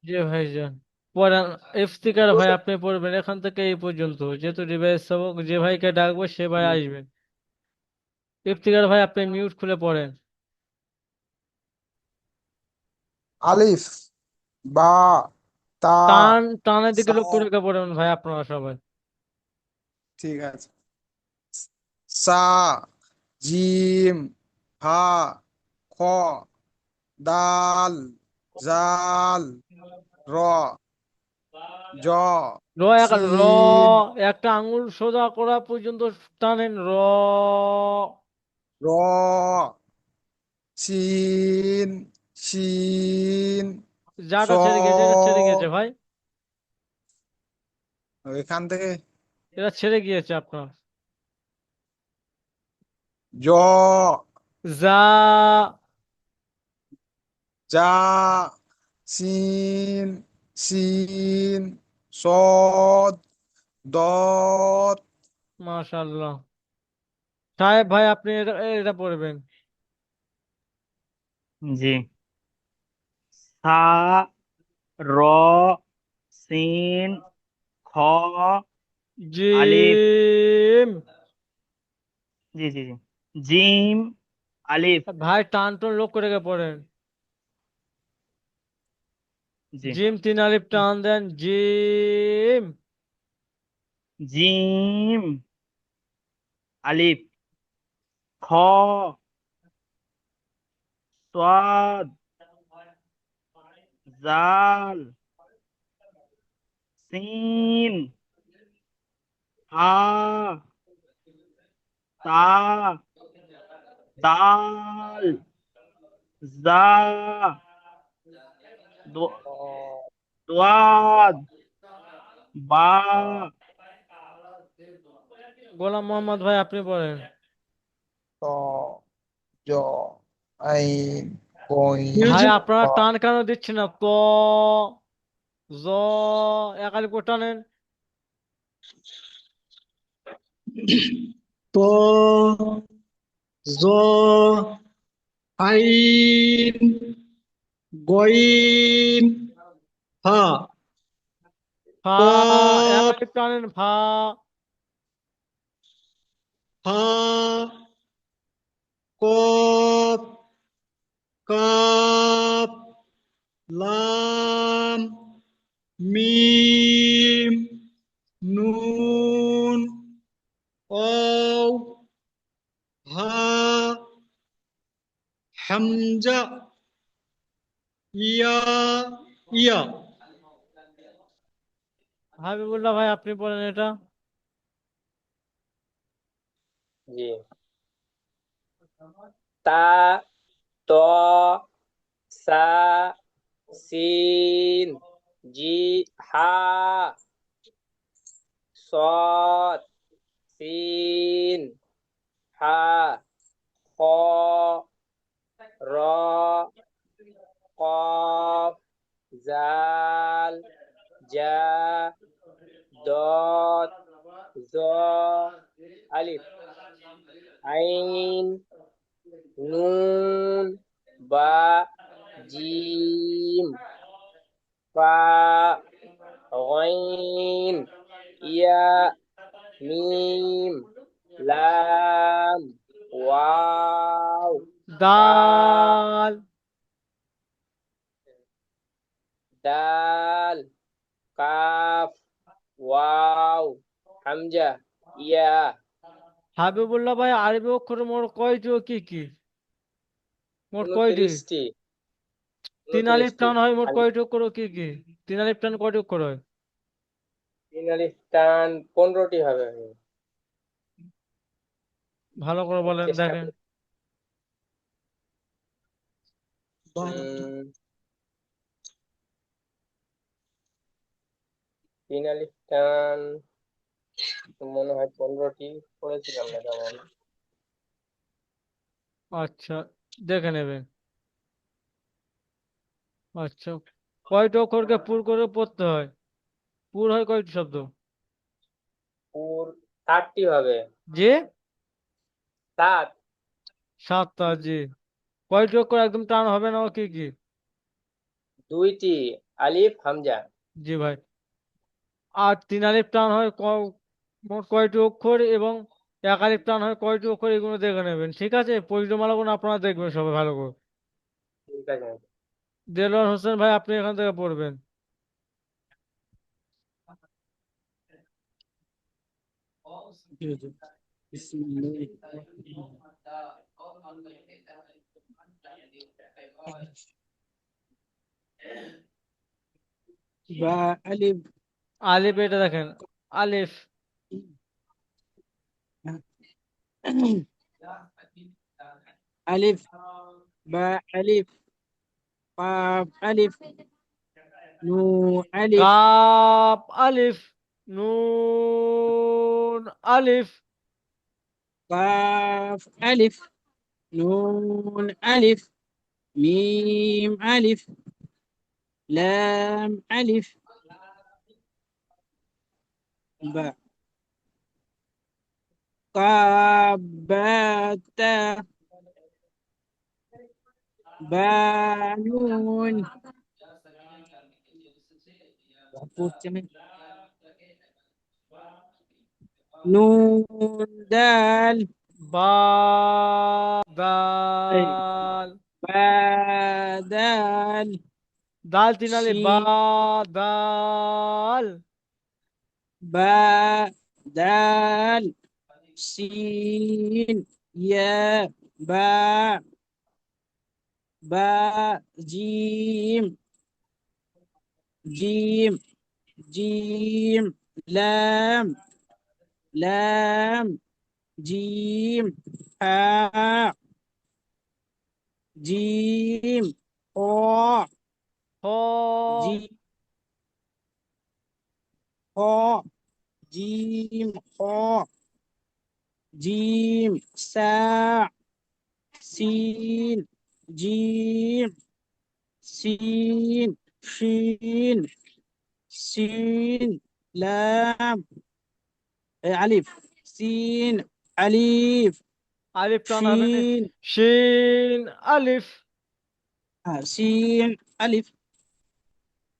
জি ভাইজান, পড়ান। ইফতিকার ভাই আপনি পড়বেন এখান থেকে এই পর্যন্ত, যেহেতু রিভাইজ সবক, যে ভাইকে ডাকবো সে ভাই আসবেন। ইফতিকার ভাই আপনি মিউট খুলে পড়েন। আলিফ, বা, তা, টানের দিকে সা। লক্ষ্য রেখে পড়বেন ভাই আপনারা সবাই। ঠিক আছে। সা, জিম, হা, খ, দাল, জাল, র, জ, র র সিন, একটা আঙ্গুল সোজা করা পর্যন্ত টানেন, র। র, সিন, শিন, স। যাটা ছেড়ে গেছে, এটা ছেড়ে গেছে ভাই। এখান থেকে এটা ছেড়ে গিয়েছে আপনার। জ, যা। জা, সিন, সিন, সদ, দত। মাশাআল্লাহ। সাহেব ভাই আপনি এটা এটা পড়বেন। জি। সা, র, সিন, খ, আলিফ। জিম। জি জি জি। জিম, আলিফ। ভাই টান টান লক্ষ্য রেখে পড়েন। জি। জিম তিন আলিফ টান দেন, জিম। জিম, আলিফ। খ, সাদ, জাল, সিন, হা, তা, দাল, জা, দো- দোয়াদ, বা। গোলাম মোহাম্মদ ভাই আপনি পড়েন। ত, জ, আইন, ভাই কইন, খ। আপনারা টান কেন দিচ্ছেন না? জ, এক আলিফ করে টানেন। ত, জ, আইন, গইন, হা, ফা, এক কফ, আলিফ টানেন, ফা। হা, কফ, কাফ, লাম, মিম, নুন, অও, হা, হামজা, ইয়া, ইয়া। হাবিবুল্লাহ ভাই আপনি পড়েন এটা। জি। তা, ত, সা, সিন, জি, হা, সদ, সিন, হা, খ, র, কফ, জাল, জা, দত, জ, আলিফ, আইন, নুন, বা, জিম, ফা, গইন, ইয়া, মিম, লাম, ওয়াও, কাফ, দাল। দাল, কাফ, ওয়াও, হামজা, ইয়া। হাবিবুল্লাহ ভাই আরবি অক্ষর মোট কয়টি ও কি কি? মোট কয়টি? 29টি। তিন আলিফ 29টি। টান হয় মোট আর কয়টি অক্ষর ও কি কি? তিন আলিফ টান কয়টি অক্ষর হয়? তিন আলিফ টান 15টি হবে। ভালো করে আমি বলেন চেষ্টা দেখেন। করি। উম, তিন আলিফ টান মনে হয় 15টি করেছিলাম না তেমন। আচ্ছা, দেখে নেবেন। আচ্ছা, কয়টি অক্ষরকে পুর করে পড়তে হয়? পুর হয় কয়টি শব্দ? পুর 7টি হবে। জি, 7। সাতটা। জি, কয়টি অক্ষর একদম টান হবে না ও কি কি? 2টি। আলিফ হামজা। জি ভাই। আর 3 আলিফ টান হয় মোট কয়টি অক্ষর এবং 1 আলিফ টান হয় কয়টি অক্ষর, এগুলো দেখে নেবেন, ঠিক আছে? পরিচয়মালাগুলো আপনারা দেখবেন সবাই ভালো করে। ঠিক আছে। দেলোয়ার হোসেন ভাই, আপনি এখান থেকে পড়বেন। ঠিক আছে। বিসমিল্লাহির বা আলিফ আলিফ, এটা দেখেন, আলিফ। আলিফ বা আলিফ কাফ আলিফ নুন আলিফ কাপ আলিফ, নুন আলিফ, কাফ আলিফ নুন আলিফ মিম আলিফ লাম আলিফ বা কাফ বা তা বা নুন পড়ছে না। নুন দাল বা, এই দাল, বা দাল দাল 3 আলিফ, বা, শিন দাল, বা দাল শিন ইয়া বা বা জিম জিম জিম লাম লাম জিম হা জিম খ খ, জিম খ জিম খ জিম সা সিন জিম সিন শিন সিন লাম আলিফ সিন আলিফ আলিফ টান হবে, শিন শিন আলিফ, সিন আলিফ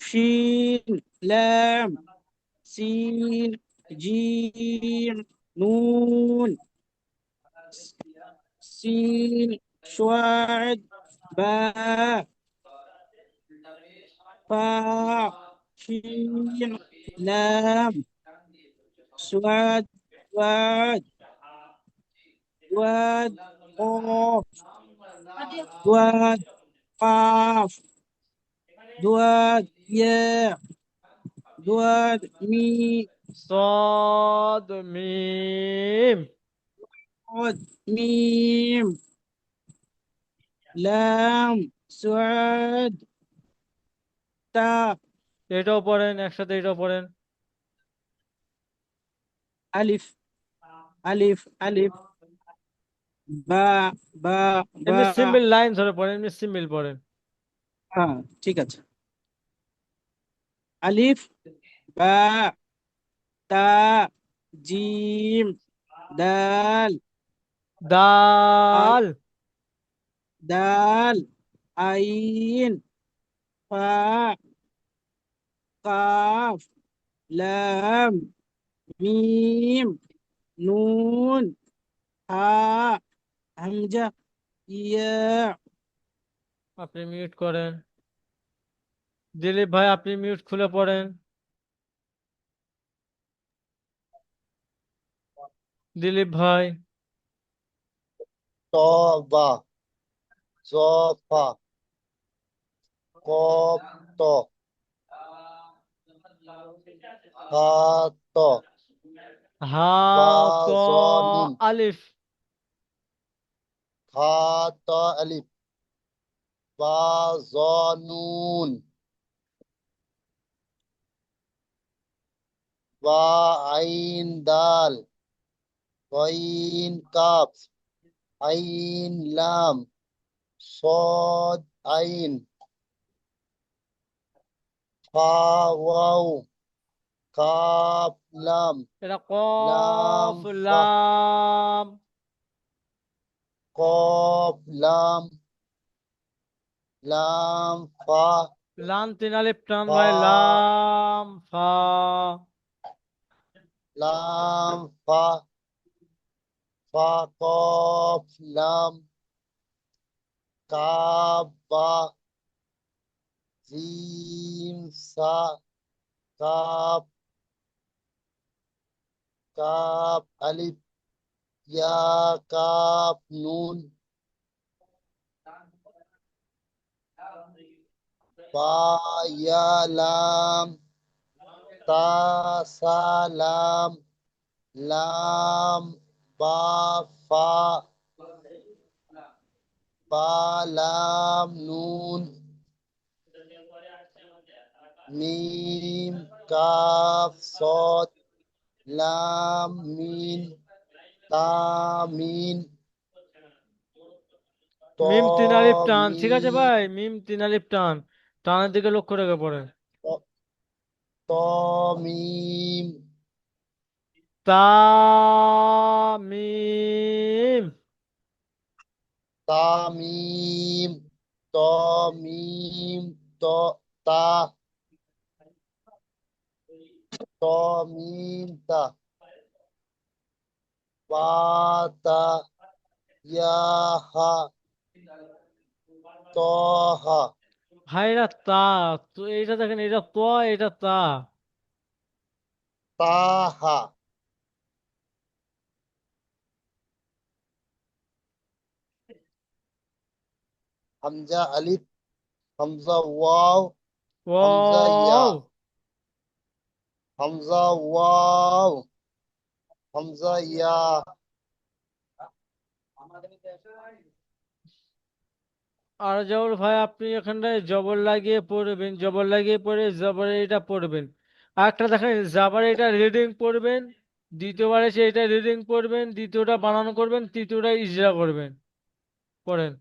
শিন লাম সিন জিম নুন সিন সোয়াদ বা ফা শিন লাম সোয়াদ ওয়াদ ওয়াদ قاف ওয়াদ قاف ওয়াদ ইয়া ওয়াদ মি صاد ميم ওয়াদ মিম লাম সোয়াদ তা এটাও পড়েন একসাথে, এটাও পড়েন। আলিফ আলিফ আলিফ বা বা বা এমনি সিম্পল লাইন ধরে পড়েন, এমনি সিম্পল পড়েন। হ্যাঁ ঠিক আছে আলিফ বা তা জিম দাল দাল, দাল আইন ফা কাফ লাম মিম নুন হা হামজা ইয়া আপনি মিউট করেন। দিলীপ ভাই, আপনি মিউট খুলে পড়েন। দিলীপ ভাই, তবা জফা কপ ত হাত হা, বা ত, জ মিম আলিফ, হাত আলিফ বা জ নুন বা আইন দাল গইন কাফ আইন লাম صاد আইন ফা ওয়াও কাফ লাম এটা লাম কফ ফা লাম, কফ লাম লাম ফা লাম তিন আলিফ টান ফা ভাই, লাম ফা। লাম ফা ফা কফ লাম কাব বা জিম সা কাব কাব আলিফ ইয়া কাব নুন বা ইয়া লাম তা সা লাম লাম বা ফা বা লাম নুন মিম কাফ সদ লাম মিন তা মিন ত মিম তিন আলিফ টান, ঠিক আছে মিম ভাই, মিম তিন আলিফ টান, টানের দিকে লক্ষ্য রেখে পড়েন। ত ত মিম তা মিম। তা মিম ত মিম ত তা ত মিম তা বা তা ইয়া হা ত হা ভাই এটা তা, তো এইটা দেখেন, এটা ত, এটা তা। তা হা হামজা আলিফ হামজা ওয়াও হামজা ইয়া ওয়াও। হামজা ওয়াও হামজা ইয়া আর জবর ভাই, আপনি এখানটায় জবর লাগিয়ে পড়বেন, জবর লাগিয়ে পড়ে জবর এটা পড়বেন। আর একটা দেখেন, জাবার এটা রিডিং পড়বেন, দ্বিতীয়বার এসে এটা রিডিং পড়বেন, দ্বিতীয়টা বানানো করবেন, তৃতীয়টা ইজরা করবেন। পড়েন।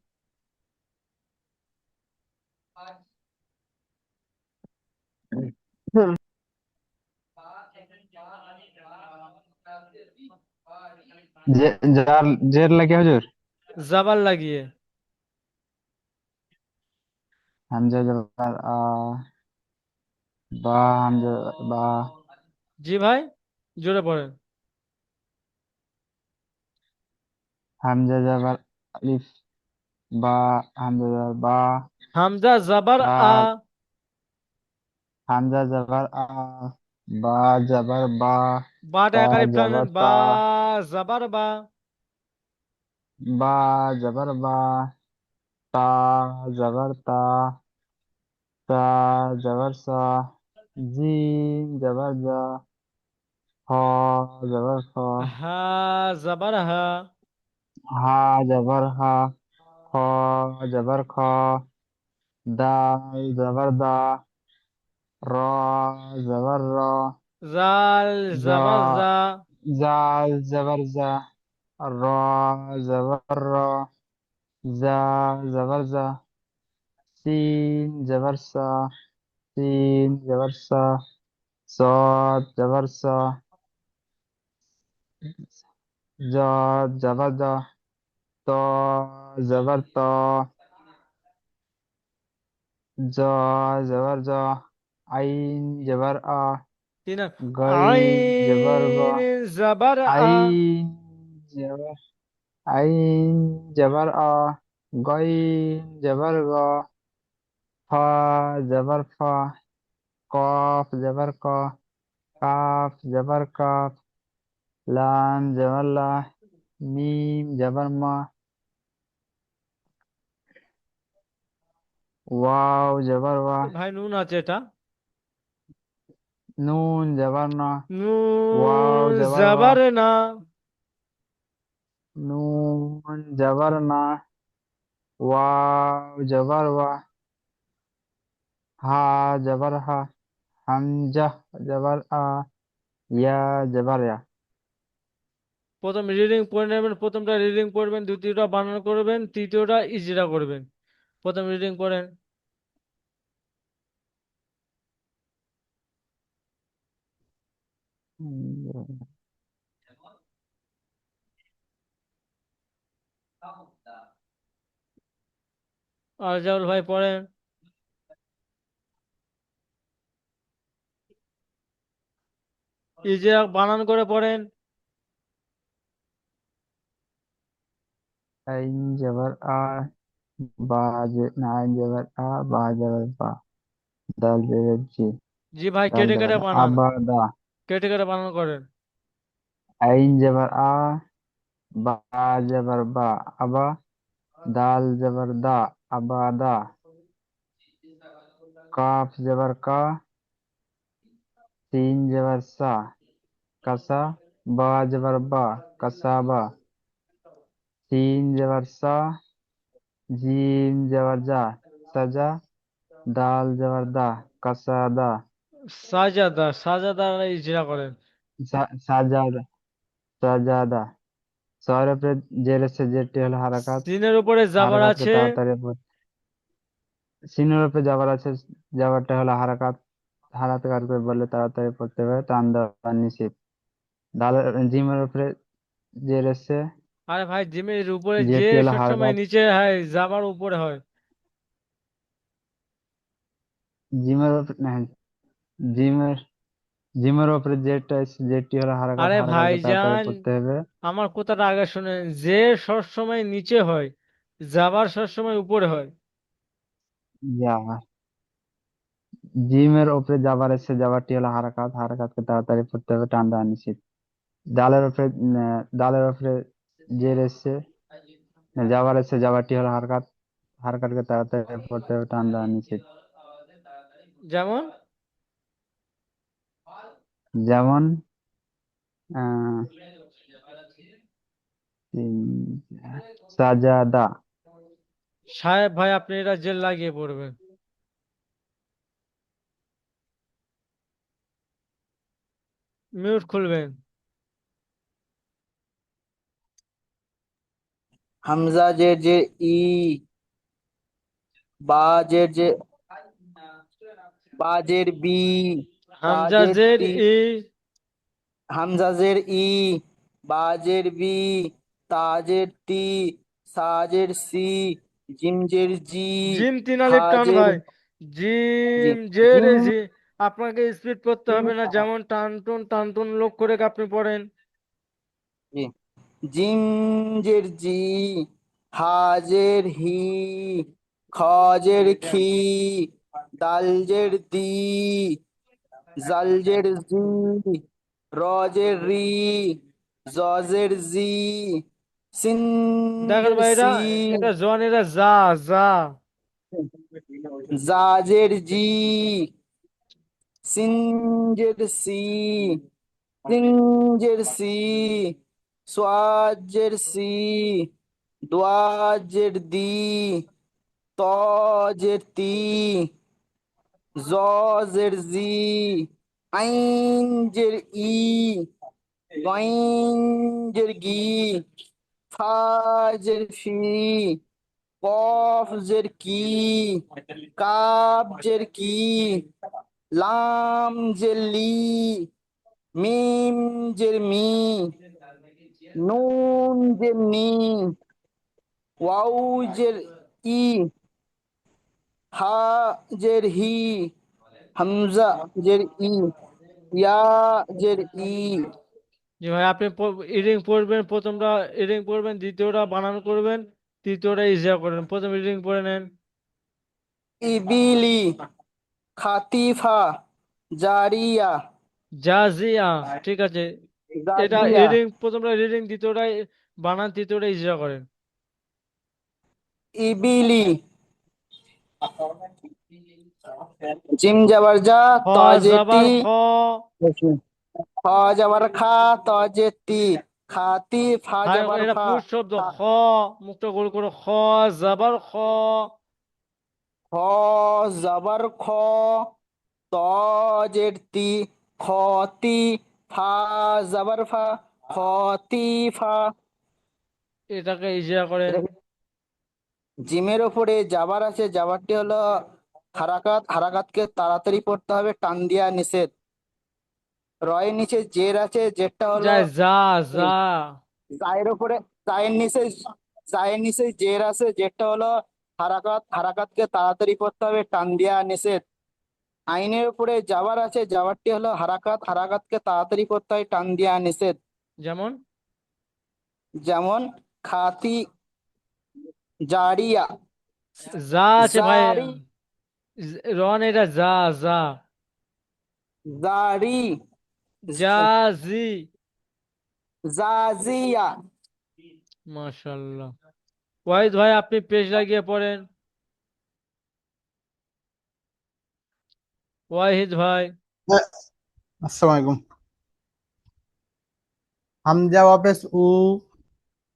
যার জের লাগে হুজুর। জাবার লাগিয়ে। হামজা জবর বা হামজা বা জি ভাই, জোরে পড়েন। হামজা জবর আলিফ বা হামজা জবর বা হামজা জাবার আ। তা হামজা জবর বা জবর বা বাটা তা এক আলিফ টানবেন, জবর বা তা জাবার বা। বা জবর বা তা জবর তা তা জবর সা জিম জবর জা হ জবর খ হা জাবার হা। হা জবর হা খ জবর খ দাল জবর দা র জবর র জাল জা জাবার জা। জাল জবর জা র জবর র জা জবর জা সিন জবর সা সিন জবর সা صاد জবর সা জদ জবর জ ত জবর ত জ জবর জ আইন জবর আ তিন গাইন জবর গ আইন জাবার আ। আইন জবর আইন জবর আ গাইন জবর গ ফা জবর ফা কফ জবর ক কাফ জবর কাফ লাম জবর লা মিম জবর মা ওয়াও জবর ওয়া ভাই নুন আছে এটা। নুন জবর না ওয়াও নুন জবর ওয়া জাবার না। নুন জবর না ওয়াও জবর ওয়া হা জবর হা হামজা জবর ইয়া জবর ইয়া প্রথম রিডিং পড়ে নেবেন, প্রথমটা রিডিং পড়বেন, দ্বিতীয়টা বানান করবেন, তৃতীয়টা ইজরা করবেন। প্রথম রিডিং পড়েন। আর জাউল ভাই পড়েন। ইজরা বানান করে পড়েন। আইন জবর আ, বা না, আইন জবর আ, বা জবর বা, দাল জবর জি, জি ভাই, দাল কেটে জবর কেটে দা, বানান, আবাদা। কেটে কেটে বানান করেন। আইন জবর আ, বা জবর বা, আবা, দাল জবর দা, আবাদা। কাফ জবর কা, সিন জবর সা, কাসা, বা জবর বা, কাসাবা। সিন জবর সা, জিম জবর জা, সাজা। দাল জবর দা, কাসাদা। সাজাদা, সাজাদা ইজরা করেন। সাজাদা, সাজাদা। সৌরভে জেরেছে, যেটি হলো হারাকাত। সিনের উপরে জাবার হারাকাতকে আছে। তাড়াতাড়ি সিনের উপরে যাবার আছে, যাবারটা হলো হারাকাত। হারাকাত করে বললে তাড়াতাড়ি পড়তে হবে, টান দেওয়া নিষেধ। দালের জিমের উপরে জেরেছে, আরে ভাই, জিমের উপরে যে যেটি হলো সবসময় হারাকাত। নিচে হয়, জাবার উপরে হয়। জিমের উপরে না, জিমের জিমের উপরে যেটা আছে, যেটি হলো হারাকাত। আরে হারাকাতকে তাড়াতাড়ি ভাইজান, পড়তে হবে। আমার কথাটা আগে শুনেন। যে সবসময় নিচে হয়, জাবার সবসময় উপরে হয়। যা, জিমের উপরে যাবার আছে, যাবারটি হলো হারাকাত। হারাকাতকে তাড়াতাড়ি পড়তে হবে, টান দেওয়া নিষেধ। দালের উপরে জের এসছে, যাবার এসছে, যাবারটি হলো হারকাত। হারকাতকে তাড়াতাড়ি পড়তে হবে, টান দেওয়া নিষেধ। যেমন যেমন আহ উম, সাজাদা। সাহেব ভাই, আপনি এটা জেল লাগিয়ে পড়বেন। মিউট খুলবেন। হামজা জের যে ই, বা জের যে, বা জের বি, তা জের হামজাজের তি, ই, হামজা জের ই, বা জের বি, তা জের তি, সা জের সি, জিম জের জি, জিম তিন খা আলিফ টান জের ভাই। জি, জিম জের জিম জি। আপনাকে স্পিড করতে হবে না, যেমন টানটুন টানটুন লোক করে আপনি পড়েন। জি, জিম জের জি, হা জের হি, খ জের খি, দাল জের দি, জাল জের জি, র জের রি, জ জের জি, সিন দেখেন জের ভাই, এটা সি, এটা জোয়ানেরা যা, যা। জা জের জি, সিন জের সি, সিন জের সি, সোয়াদ জের সি, দোয়াত জের দি, ত জের তি, জ জের জি, আইন জের ই, গইন জের গি, ফা জের ফি, কফ জের কি, কাপ জের কি, লাম জের লি, মিম জের মি, নুন জের নি, ওয়াউ জের ই, হা জের হি, হামজা জের ই, ইয়া জের ই, জি ভাই, আপনি রিডিং পড়বেন, প্রথমটা রিডিং পড়বেন, দ্বিতীয়টা বানান করবেন, তৃতীয়টা ইজরা করবেন। প্রথম রিডিং পড়ে নেন। ইবিলি, খাতিফা, জারিয়া, জাজিয়া। ঠিক আছে। এটা জাজিয়া, রিডিং, প্রথমটা রিডিং, দ্বিতীয়টা বানান, তৃতীয়টা ইজরা করেন। ইবিলি, জিম যাবার যা, খ ত জেতি, জাবার খ, খ যাবার খা, ত জেতি, খাতি, ফা ভাই যাবার এটা ফা, পুরুষ শব্দ। খা, খ, মুখটা গোল করো। খ জাবার খ, খ যাবার খ, ত জেতি, খতি, ফা যাবার ফা, খতি ফা। এটাকে ইজরা করেন। এটা কি? জিমের ওপরে যাবার আছে, যাবারটি হলো হারাকাত। হারাকাতকে তাড়াতাড়ি পড়তে হবে, টান দিয়া নিষেধ। রয়ের নিচে জের আছে, জেরটা হলো যায় যা, যা। জায়ের ওপরে, জায়ের নিচে, জায়ের নিচে জের আছে, জেরটা হলো হারাকাত। হারাকাতকে তাড়াতাড়ি পড়তে হবে, টান দিয়া নিষেধ। আইনের উপরে যাবার আছে, যাবারটি হলো হারাকাত, হারাকাতকে তাড়াতাড়ি করতে হয় টান দেওয়া নিষেধ। যেমন যেমন খাতি জারিয়া, যা আছে ভাই, জারি, রন এটা যা, যা, জারি, যা, জি। জাজিয়া। মাশাল্লাহ। ওয়াহিদ ভাই আপনি পেশ লাগিয়ে পড়েন। ওয়াহিদ ভাই। হ্যাঁ, আসসালামু আলাইকুম। হামজা ওয়াপেস উ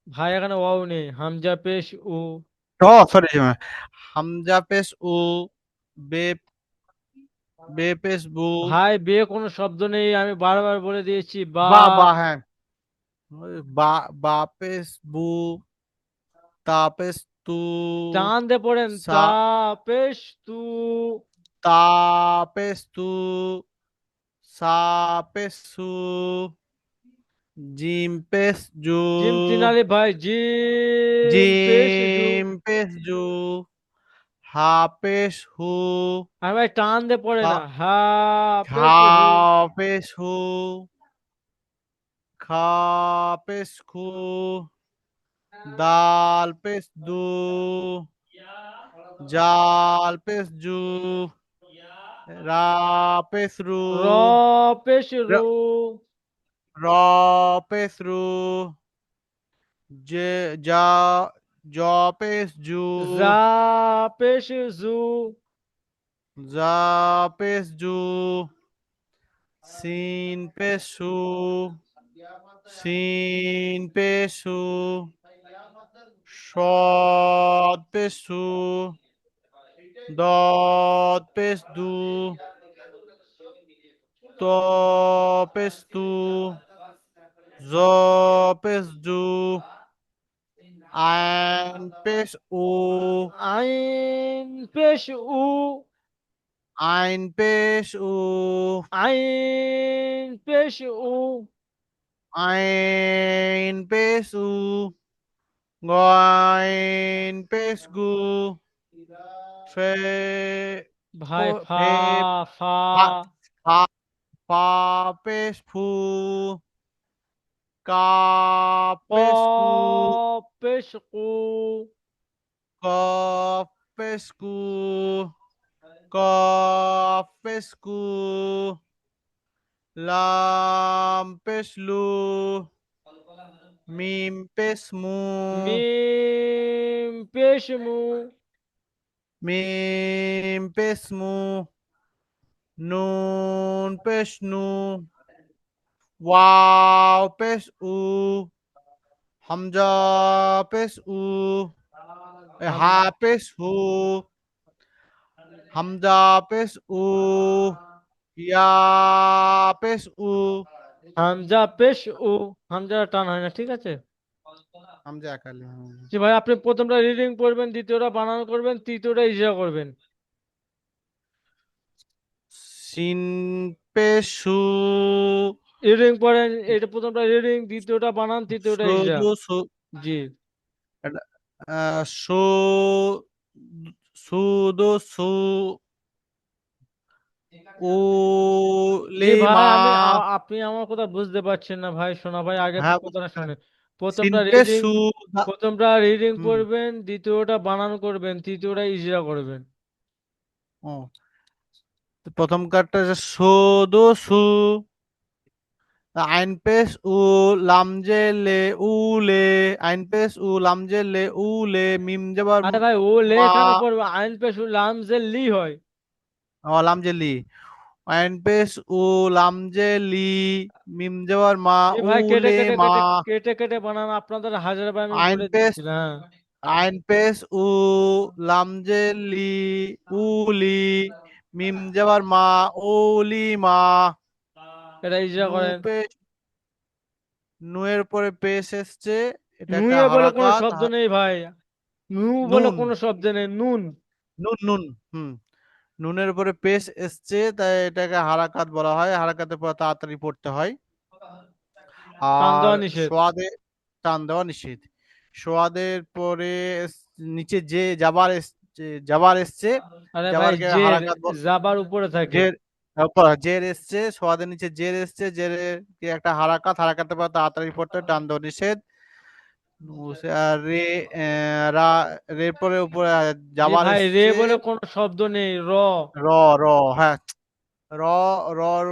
ভাই এখানে ওয়াও নেই, হামজা পেশ উ। সরি, হামজা পেস উ, বে বে পেস বু, ভাই বে কোনো শব্দ নেই, আমি বারবার বলে দিয়েছি বা। বা বা হ্যাঁ, ওই বা বা পেস বু, তা পেস তু, টান দিয়ে পড়েন, সা তা পেশ তু। তা পেস তু, সা পেস সু, জিম পেস জু, জিম তিনালি ভাই, জিম পেশ জু। জিম পেস জু, হা পেস হু, আর ভাই টান দিয়ে পড়ে হা না, হা হা পেশ হু। পেস হু, খা পেস খু, দাল পেস দু, জাল পেস জু, রা পেস রু, র পেশ র রু। র পেস রু, জে জা জ পেস জু, যা পেশ জু। জা পেস জু, সিন পেস সু, সিন পেস সু, সদ পেস সু, দত পেস দু, ত পেস তু, জ পেস জু, আইন পেস উ, আইন পেশ উ। আইন পেস উ, আইন পেশ উ। আইন পেস উ, গইন পেস গু, ফে ভাই ফা, ফে ফা, ফা ফা ফা পেস ফু, কা ক পেস কু, পেশ কু। কফ পেস কু, ক পেস কু, লাম পেস লু, মিম পেস মু, মিম পেশ মু। মিম পেস মু, নুন পেস নু, ওয়াও পেস উ, হামজা পেস উ, হা পেস হু, হামজা পেস উ, ইয়া পেস উ, হামজা পেশ উ। হামজা টান হয় না, ঠিক আছে। হামজা একালি। জি ভাই, আপনি প্রথমটা রিডিং পড়বেন, দ্বিতীয়টা বানান করবেন, তৃতীয়টা ইজরা করবেন। সিন পেস সু, রিডিং পড়েন, এটা প্রথমটা রিডিং, দ্বিতীয়টা বানান, তৃতীয়টা ইজরা। শুধু সু, জি। এটা, সু, সুদু সু, উ জি ভাই, লিমা, আপনি আমার কথা বুঝতে পারছেন না ভাই, শোনা ভাই, আগে হ্যাঁ কথাটা হ্যাঁ, শুনেন। সিন প্রথমটা পেস রিডিং, সু, প্রথমটা রিডিং হুম, পড়বেন, দ্বিতীয়টা বানান করবেন, তৃতীয়টা ইজরা করবেন। ও, প্রথম কার্ডটা সুদু সু, আইন পেস উ, লামজে লে উ লে, আইন পেস উ লামজে লে উ লে, মিম যাবার আরে ভাই, ও লে মা, কেন পড়বে? আইন পেশ লাম যে লি হয়। লামজে লি, আইন পেস উ লামজে লি, মিম যাবার মা, জি উ ভাই, কেটে লে কেটে মা, কেটে কেটে কেটে বানান, আপনাদের হাজারবার আমি আইন বলে পেস, দিচ্ছি না। আইন পেস উ লামজে লি, উ লি, মিম যাবার মা, উ লি মা, এটা ইজরা নু করেন। পেস, নু এর পরে পেশ এসছে, এটা একটা নুয়ে বলে কোনো হারাকাত, শব্দ নেই ভাই। নু বলে নুন, কোনো শব্দ নেই, নুন। নুন নুন, হুম, নুনের উপরে পেশ এসছে, তাই এটাকে হারাকাত বলা হয়, হারাকাতের পর তাড়াতাড়ি পড়তে হয়। টান আর দেওয়া নিষেধ। সোয়াদে টান দেওয়া নিষেধ। সোয়াদের পরে নিচে যে জাবার জাবার এসছে, আরে ভাই জাবারকে জের হারাকাত জাবার উপরে থাকে। জের জের এসছে, সোয়াদের নিচে জের এসছে, জেরের কি একটা হারাকাতের পর তাড়াতাড়ি পড়তে হবে, টান দেওয়া নিষেধ। আর রে রা রের পরে উপরে জাবার ভাই রে এসছে, বলে কোনো শব্দ নেই, র। র র হ্যাঁ, র রর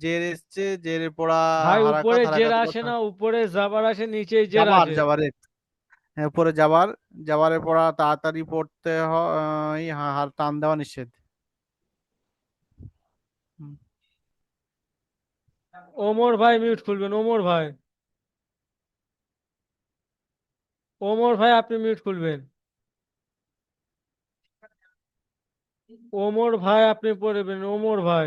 জের এসছে, জেরের পড়া ভাই উপরে জের হারাকাতের পর আসে না, উপরে জাবার আসে, নিচে জের জাবার আসে। জাবারে হ্যাঁ, উপরে জাবারের পড়া তাড়াতাড়ি পড়তে হয়, হার টান দেওয়া নিষেধ। হুম। ওমর ভাই মিউট খুলবেন, ওমর ভাই, ওমর ভাই আপনি মিউট খুলবেন। ওমর ভাই আপনি পড়বেন, ওমর ভাই।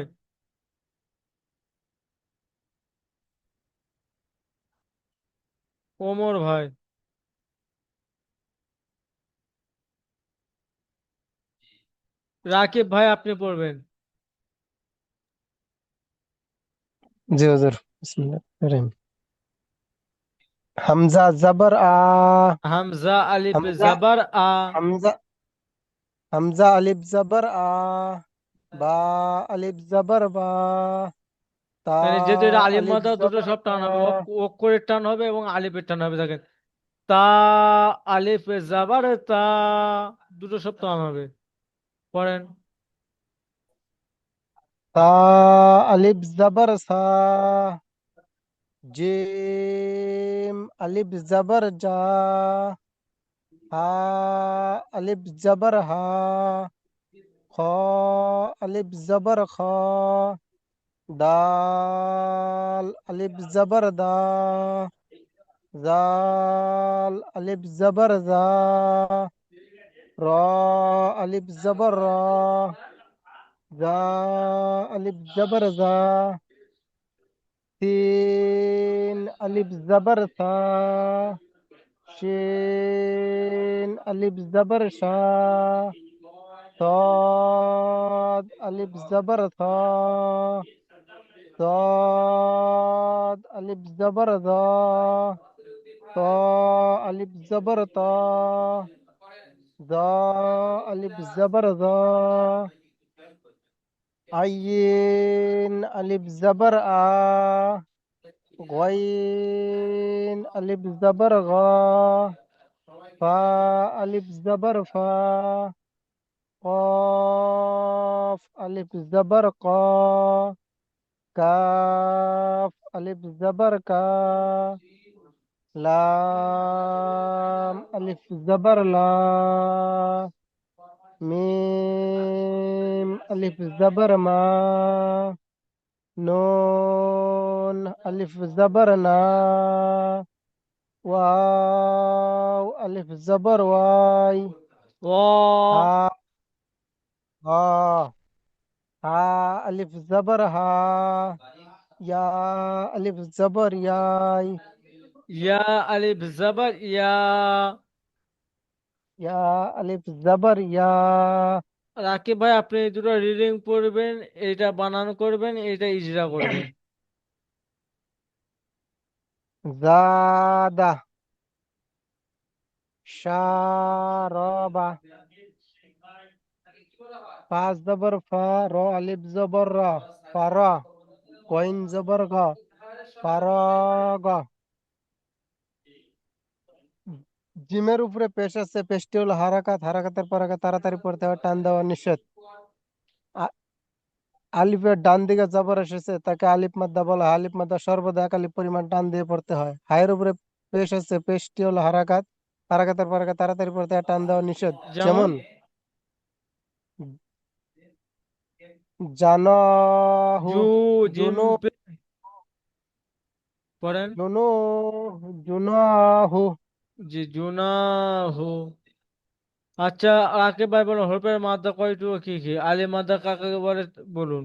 ওমর ভাই। রাকিব ভাই আপনি পড়বেন। জি হুজুর, বিসমিল্লাহির হামজা জবর আ, হামজা আলিফ হামজা জাবার আ। হামজা হামজা আলিফ জবর আ, বা আলিফ জবর বা, তা মানে যেহেতু এটা আলিফ আলিফ মাদ্দা দুটো জবর সব তা, টান হবে, অক্ষরের টান হবে এবং আলিফের টান হবে, দেখেন। তা আলিফ জাবার তা, দুটো সব টান হবে। পড়েন। তা আলিফ জবর সা, জিম আলিফ জবর জা, হা আলিফ জবর হা, খ আলিফ জবর খ, দাল আলিফ জবর দা, জাল আলিফ জবর জা, র আলিফ জবর র, জা আলিফ জবর জা, সিন আলিফ জবর সা, শিন আলিফ জবর শা, صاد ألف زبر ثا، صاد ألف زبر ذا، طا ألف زبر طا، ذا ألف زبر ذا، عين ألف زبر آ، غين ألف زبر غا، فا ألف زبر فا، قاف ألف زبر قا، কাফ আলিফ জবর কা, লাম আলিফ জবর লা, মিম আলিফ জবর মা, নুন আলিফ জবর না, ওয়াও আলিফ জবর ওয়াই, ও হা হা হা আলিফ জবর হা, ইয়া আলিফ জবর ইয়াই, ইয়া আলিফ জাবার ইয়া। ইয়া আলিফ জবর ইয়া, রাকিব ভাই আপনি এই দুটো রিডিং পড়বেন, এটা বানান করবেন, এটা ইজরা করবেন। জাদা শারাবা, ফা জবর ফা, র আলিফ জবর রা, ফারা, কইন জবর গা, ফারাগা। জিমের উপরে পেশ আছে, পেশটি হলো হারাকাত, হারাকাতের পর আগে তাড়াতাড়ি পড়তে হয়, টান দেওয়া নিষেধ। আলিফের ডান দিকে জবর এসেছে, তাকে আলিফ মাদ্দা বলা হয়। আলিফ মাদ্দা সর্বদা এক আলিফ পরিমাণ টান দিয়ে পড়তে হয়। হায়ের উপরে পেশ আছে, পেশটি হলো হারাকাত, হারাকাতের পর আগে তাড়াতাড়ি পড়তে হয়, টান দেওয়া নিষেধ। যেমন যেমন জানাহু, জু জিম জুনু, পড়েন। জুনু, জুনাহু। জি জুনাহু। আচ্ছা রাকিব ভাই বলুন, হরফের মাদ্দা কয়টুকু কি কি, আলিফ মাদ্দা কাকে বলে বলুন।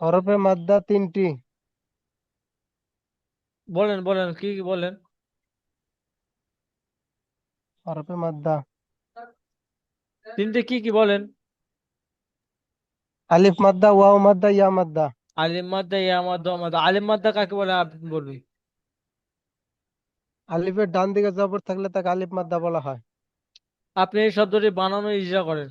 হরফে মাদ্দা তিনটি। বলেন বলেন কি কি বলেন। হরফে মাদ্দা তিনটে কি কি বলেন। আলিফ মাদ্দা, ওয়াও মাদ্দা, ইয়া মাদ্দা। আলিফ মাদ্দা ইয়া মাদ্দা ওয়া মাদ্দা। আলিফ মাদ্দা কাকে বলে আপনি বলুন। আলিফের ডান দিকে জবর থাকলে তাকে আলিফ মাদ্দা বলা হয়। আপনি এই শব্দটি বানানো ইজা করেন।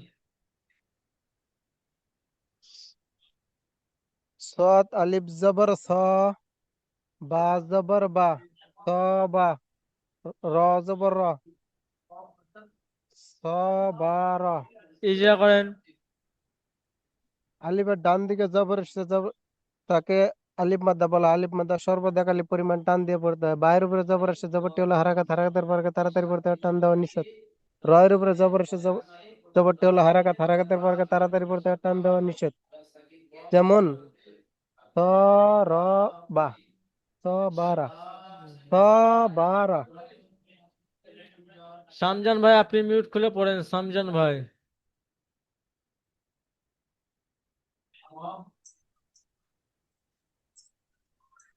সৎ আলিফ জবর স, বা জবর বা, স বা, র জবর র, স বা র। ইজা করেন। আলিফের ডান দিকে জবর এসেছে, তাকে আলিফ মাদ্দা বলা হয়। আলিফ মাদ্দা সর্বদা এক আলিফ পরিমাণ টান দিয়ে পড়তে হয়। বায়ের উপরে জবর এসে জবরটি হলো হারাকাত, হারাকাতের পর তাড়াতাড়ি পড়তে হয়, টান দেওয়া নিষেধ। রয়ের উপরে জবর এসে জবরটি হলো হারাকাত, হারাকাতের পর তাড়াতাড়ি পড়তে হয়, টান দেওয়া নিষেধ। যেমন স র বা, স বা রা, স বা রা। সামজান ভাই আপনি মিউট খুলে পড়েন, সামজান ভাই।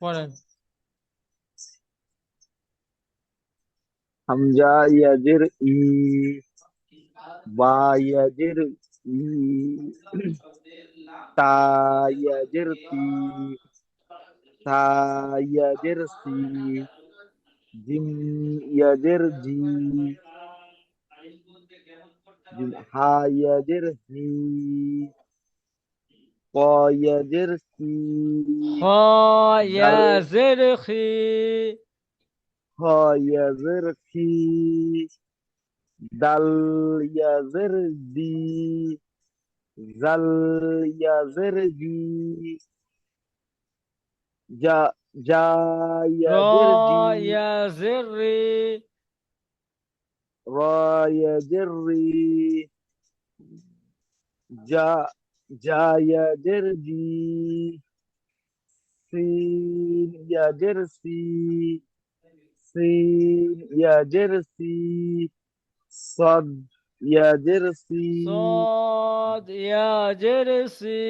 পড়েন। হামজা ইয়াজের ই, বা ইয়াজের ই, তা ইয়াজের তি, সা ইয়াজের সি, জিম ইয়াজের জি, হা ইয়াজের হি, ক ইয়াজের কি, খ ইয়া দাল জের খি, হ ইয়াজের কি, দাল ইয়াজের দি, জাল ইয়াজের জি, যা যা র ইয়াজের জি, ইয়া জের রি, র ইয়াজের রি, যা যা ইয়াজের জি, সিন ইয়াজের সি, সিন ইয়াজের সি, صاد يا درسي صاد ইয়া জের সি,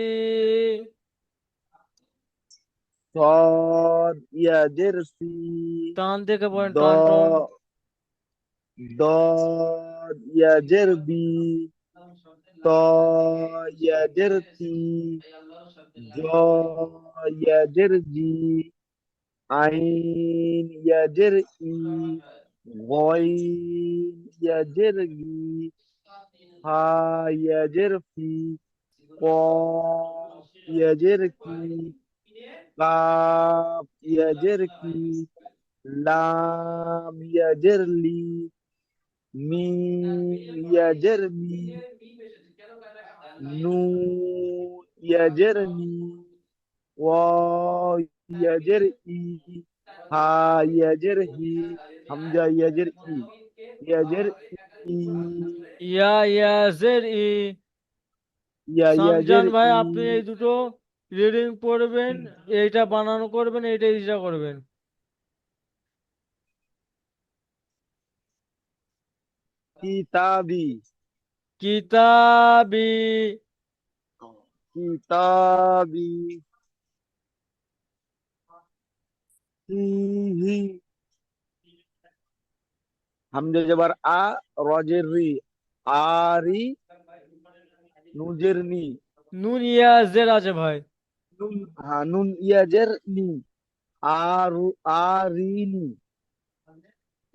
صاد يا درسي টান থেকে পড়েন, টান টান। ضاد ضاد يا دربي طا يا درتي جا يا درجي عين يا درئي غين يا درجي ها يا درفي قاف يا دركي قاف يا دركي لام يا درلي ميم يا درمي نون يا درني واو يا درئي ها يا درهي حمزة يا درئي يا درئي ইয়া জের ই। يا সামজান ভাই درئي আপনি এই দুটো রিডিং পড়বেন, এইটা বানানো করবেন, এইটা ইজা করবেন। كتابي কিতাবি, كتابي فيه হামজা জবর আ, রজের রি, আরি, নুজের নি, নুন ইয়া জের আছে ভাই। নুন, হ্যাঁ নুন ইয়াজের নি, আরু আরিনি,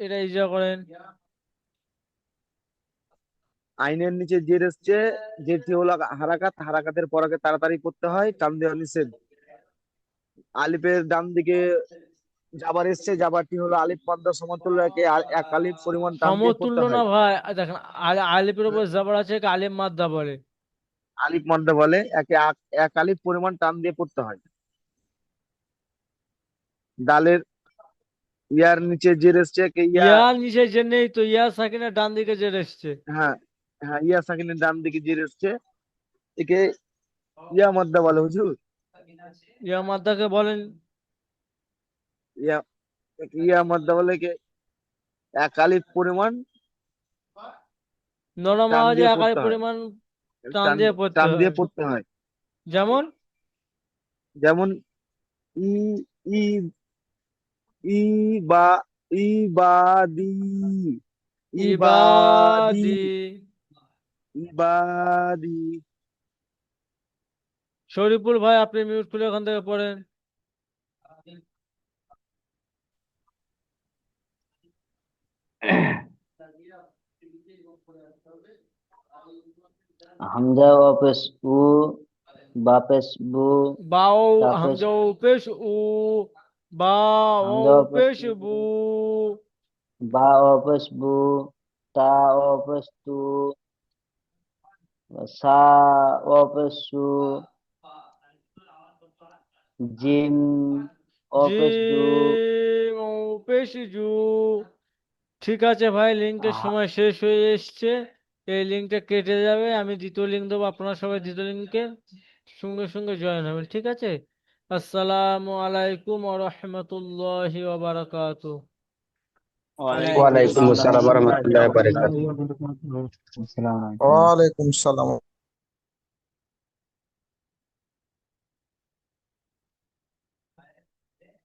এটা ইজা করেন। আইনের নিচে জের এসছে, যেটি হলো হারাকাত, হারাকাতের পরাকে তাড়াতাড়ি করতে হয়, টান দেওয়া নিষেধ। আলিফের ডান দিকে জাবার এসছে, জাবারটি হলো আলিফ মাদ্দা সমতুল্য, একে এক আলিফ পরিমাণ টান দিয়ে পড়তে সমতুল্য না হয়। ভাই, দেখেন আলিফের উপর জবর আছে, একে আলিফ মাদ্দা বলে। আলিফ মাদ্দা বলে, একে এক আলিফ পরিমাণ টান দিয়ে পড়তে হয়। ডালের ইয়ার নিচে জের এসছে, একে ইয়া, ইয়া নিচে যে নেই তো, ইয়া সাকিনের ডান দিকে যে এসছে। হ্যাঁ হ্যাঁ ইয়া সাকিনের ডান দিকে জের এসছে, একে ইয়া মাদ্দা বলে হুজুর। ইয়া মাদ্দাকে বলেন। ইয়া একে ইয়া মাদ্দা বলে, একে এক আলিফ পরিমাণ নরম টান আওয়াজে দিয়ে আকারে পড়তে হয়, পরিমাণ টান টান দিয়ে পড়তে টান দিয়ে হয়। পড়তে হয়। যেমন যেমন ই, ই, ই বা, ইবাদি, ইবাদি, ইবাদি। ইবাদি। শরীফুল ভাই আপনি মিউট খুলে ওখান থেকে পড়েন। হামজা ওয়াপেস উ, বাপেস বু, বাও তাপেস হামজা ও পেশ উ, বা ও হামজা ওয়াপেস পেশ বু, বা ওয়াপেস বু, তা ওয়াপেস তু, সা ওয়াপেস সু, জিম ওয়াপেস জু, জিম ও পেশ জু। ঠিক আছে ভাই, লিঙ্কের সময় শেষ হয়ে এসছে। এই লিঙ্কটা কেটে যাবে, আমি দ্বিতীয় লিঙ্ক দেবো, আপনারা সবাই দ্বিতীয় লিঙ্কে সঙ্গে সঙ্গে জয়েন হবেন, ঠিক আছে? আসসালামু আলাইকুম ওয়া রাহমাতুল্লাহি ওয়া বারাকাতুহু। ওয়ালাইকুম আসসালাম ওয়া রাহমাতুল্লাহি ওয়া বারাকাতুহু। আসসালামু আলাইকুম। ওয়ালাইকুম সালাম।